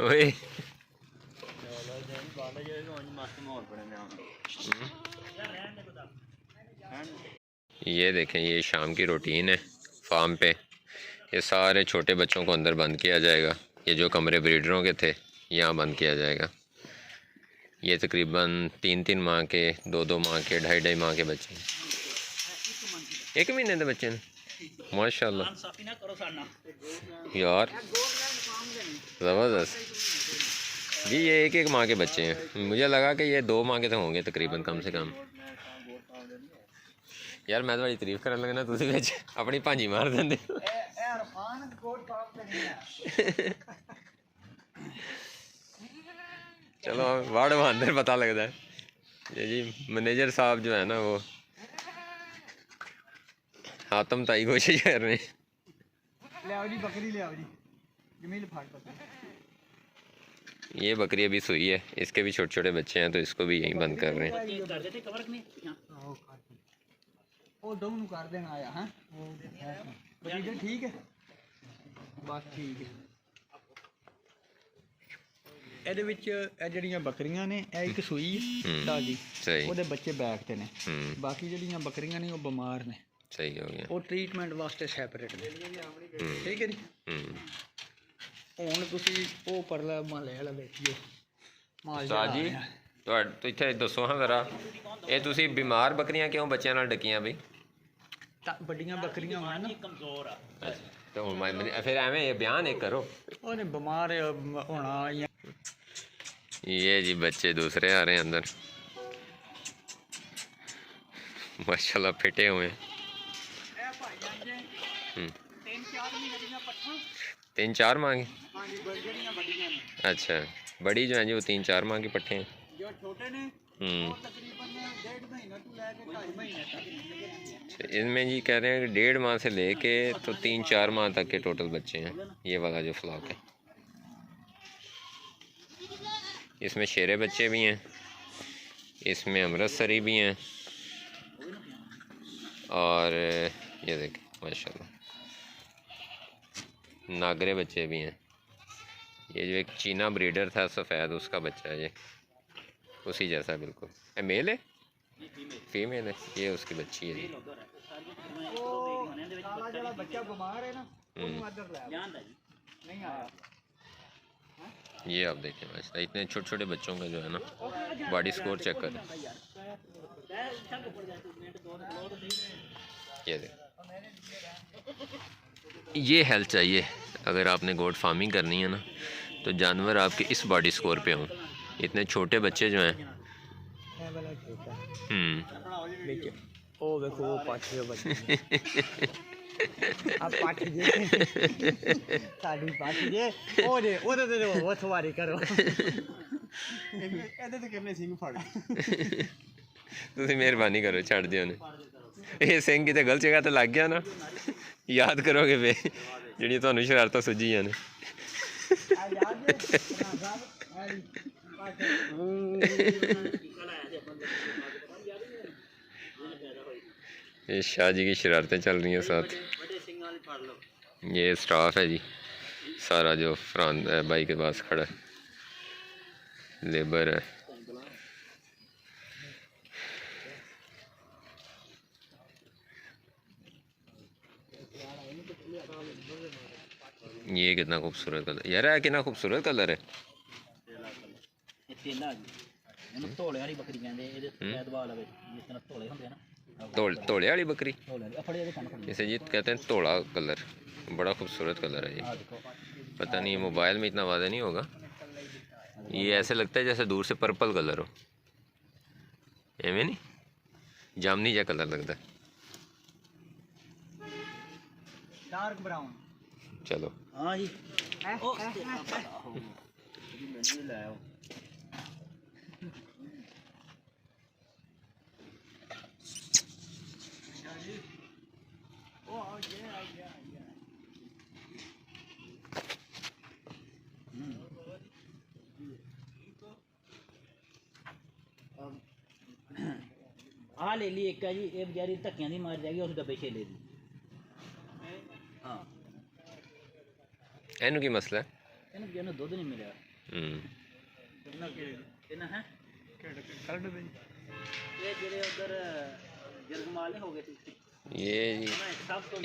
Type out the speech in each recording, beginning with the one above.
ओए ये देखें, ये शाम की रूटीन है फार्म पे। ये सारे छोटे बच्चों को अंदर बंद किया जाएगा। ये जो कमरे ब्रीडरों के थे यहाँ बंद किया जाएगा। ये तकरीबन 3-3 माह के, 2-2 माह के, 2.5-2.5 माह के बच्चे हैं। 1 महीने के बच्चे हैं माशाल्लाह यार, ज़बरदस्त जी। ये 1-1 माह के बच्चे हैं। मुझे लगा कि ये 2 माह के तो होंगे तकरीबन, कम से कम। यार मैं थोड़ी तारीफ करने लगना, तुम अपनी भांजी मार देंगे। चलो वार्ड में अंदर पता लगता है। ये जी मैनेजर साहब जो है ना, वो हातम ताई कोशिश कर रहे हैं। ये बकरी अभी सुई है, इसके भी छोटे छोटे बच्चे हैं, तो इसको भी यहीं बंद कर रहे हैं। ठीक है बस ठीक है। ਇਹਦੇ ਵਿੱਚ ਇਹ ਜਿਹੜੀਆਂ ਬੱਕਰੀਆਂ ਨੇ, ਇਹ ਇੱਕ ਸੂਈ ਤਾਜੀ, ਉਹਦੇ ਬੱਚੇ ਬੈਕ ਤੇ ਨੇ। ਬਾਕੀ ਜਿਹੜੀਆਂ ਬੱਕਰੀਆਂ ਨੇ ਉਹ ਬਿਮਾਰ ਨੇ। ਸਹੀ ਹੋ ਗਿਆ। ਉਹ ਟ੍ਰੀਟਮੈਂਟ ਵਾਸਤੇ ਸੈਪਰੇਟ ਨੇ। ਠੀਕ ਹੈ ਜੀ। ਹੁਣ ਤੁਸੀਂ ਉਹ ਪਰਲਾ ਮਹੱਲੇ ਵਾਲਾ ਵੇਖੀਓ ਉਸਤਾਦ ਜੀ। तो इत्थे दसो हाँ जरा, ये तुसी बीमार बकरियां क्यों बच्चों नाल डकियां बई? बड़ियां बकरियां होण ना कमजोर आ, तो फिर एवें ये बयान एक करो। ओने बीमार होना। ये जी बच्चे दूसरे आ रहे हैं अंदर, माशाल्लाह फिटे हुए हैं। 3-4 माह की। अच्छा, बड़ी जो है जी वो 3-4 माह की पट्ठे हैं। जो छोटे ने तकरीबन 1.5 महीने तो लेके 2.5 महीने तक। इनमें जी कह रहे हैं कि 1.5 माह से लेके तो 3-4 माह तक के टोटल बच्चे हैं। ये वाला जो फ्लॉक है, इसमें शेरे बच्चे भी हैं, इसमें अमृतसरी भी हैं, और ये देखें माशाल्लाह नागरे बच्चे भी हैं। ये जो एक चीना ब्रीडर था सफ़ेद, उसका बच्चा है ये, उसी जैसा बिल्कुल। मेल है फीमेल है, ये उसकी बच्ची है। ये आप देखें माशाल्लाह, इतने छोटे छोटे बच्चों का जो है ना बॉडी स्कोर चेक करें। ये देखें, ये हेल्थ चाहिए अगर आपने गोट फार्मिंग करनी है ना, तो जानवर आपके इस बॉडी स्कोर पे हों। इतने छोटे बच्चे जो हैं। अब पाठ जे साडी पाठ जे ओदे वो सवारी करो। ਇਹਦੇ ਤੇ ਕਿੰਨੇ ਸਿੰਘ ਫੜ। ਤੁਸੀਂ ਮਿਹਰਬਾਨੀ ਕਰੋ, ਛੱਡ ਦਿਓ ਨੇ। ਇਹ ਸਿੰਘ ਕਿਤੇ ਗਲਤ ਜਗ੍ਹਾ ਤੇ ਲੱਗ ਗਿਆ ਨਾ, ਯਾਦ ਕਰੋਗੇ ਵੇ ਜਿਹੜੀਆਂ ਤੁਹਾਨੂੰ ਸ਼ਰਾਰਤਾਂ ਸੁੱਝੀਆਂ ਨੇ। ये शाह जी की शरारतें चल रही हैं साथ। ये स्टाफ है जी सारा जो फरहान भाई के पास खड़ा है, लेबर है। ये कितना खूबसूरत कलर यार है, कितना खूबसूरत कलर है। तोले वाली बकरी, इसे जी कहते हैं तोड़ा कलर, बड़ा खूबसूरत कलर है ये। पता नहीं मोबाइल में इतना वाज़ेह नहीं होगा, ये ऐसे लगता है जैसे दूर से पर्पल कलर हो, एवं नहीं जामनी जा कलर लगता है। Dark brown. चलो हाँ जी। आ ले ली एक जी, ये बेचारी धक्कियां नहीं मार जाएगी, उस डब्बे छे ले ली। हाँ एनू की मसला है, इन्हें दुध नहीं मिला। ਇਹਨਾਂ ਹੈ ਕੱਢ ਦੇ ਇਹ ਜਿਹੜੇ ਉਧਰ ਜਰਗਮਾਲ हो गए थे ये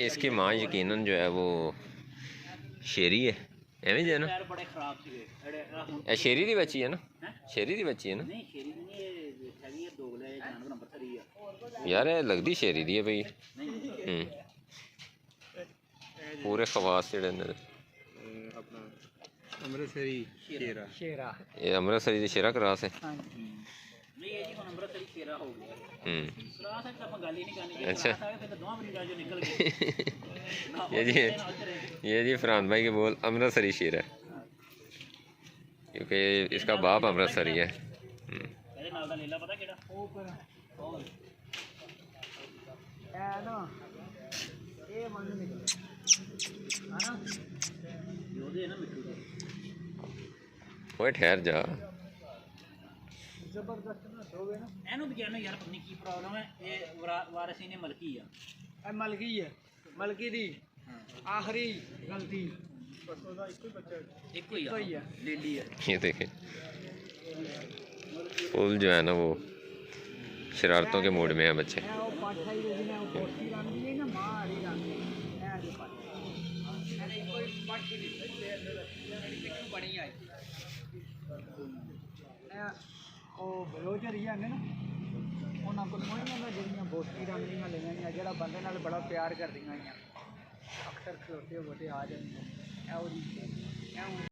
इसकी माँ यकीनन जो है वो शेरी है एवं जो है ना बड़े खराब थे ये शेरी दी बच्ची है ना शेरी दी बच्ची है ना नहीं शेरी नहीं ये हैगी है दोगले जानवर नंबर 3 है यार ये लगदी शेरी दी है भाई पूरे खवास जेड़े ने अपना अमृतसरी शेरा शेरा ये अमृतसरी दी शेरा क्रास है हां नहीं ये जी हम अमृतसरी शेरा हो गया क्रास है तो गाली नहीं करनी अच्छा फिर तो दोवां बरीडा जो निकल गए ये जी फरहान भाई के बोल अमृतसरी शेर है क्योंकि इसका बाप अमृतसरी है ਇਹਦੇ ਨਾਲ ਦਾ ਲੀਲਾ ਪਤਾ ਕਿਹੜਾ ਉਹ ਪਰ ਇਹ ਨਾ ਇਹ ਮੰਨ ਨਿਕਲ ਹਨਾ ਉਹਦੇ ਨਾ ਮਿੱਠੂ ਦੇ ओए ठहर जा ਜ਼ਬਰਦਸਤ ਨਾ ਹੋਵੇ ਨਾ ਇਹਨੂੰ ਵਿਗਿਆਨੋ ਯਾਰ ਪਤਾ ਨਹੀਂ ਕੀ ਪ੍ਰੋਬਲਮ ਹੈ ਇਹ ਵਾਰਸੀ ਨੇ ਮਲਕੀ ਆ ਇਹ ਮਲਕੀ ਹੈ ਮਲਕੀ ਦੀ ਆਖਰੀ ਗਲਤੀ ਬਸ ਉਹਦਾ ਇੱਕੋ ਹੀ ਆ ਲੀਲੀ ਹੈ ये देखें फुल जो है ना वो शरारतों के मूड में है बच्चे ਉਹ ਪਾਠਾ ਹੀ ਜਿਹਨੇ ਉਹ ਕੋਠੀ ਰੰਗੀ ਹੈ ਨਾ ਮਾਂ ਵਾਲੀ ਰੰਗੀ ਇਹ ਜੋ ਪਾਠਾ ਇਹਨੇ ਕੋਈ ਪਾਠੀ ਨਹੀਂ ਜਿਹੜੀ ਪਿੱਛੂ ਬਣੀ ਆਈ ਉਹ ਬਲੋਚਰ ਹੀ ਆਨੇ ਨਾ ਉਹਨਾਂ ਕੋਲ ਮੋਹਣੀਆਂ ਦਾ ਜਿਹੜੀਆਂ ਬੋਟੀ ਰੰਗੀਆਂ ਲਈਆਂ ਜਿਹੜਾ ਬੰਦੇ ਨਾਲ ਬੜਾ ਪਿਆਰ ਕਰਦੀਆਂ ਆ ਅਕਸਰ ਖਲੋਤੇ ਹੋਤੇ ਆ ਜਾਂਦੇ ਇਹ ਉਹਦੀ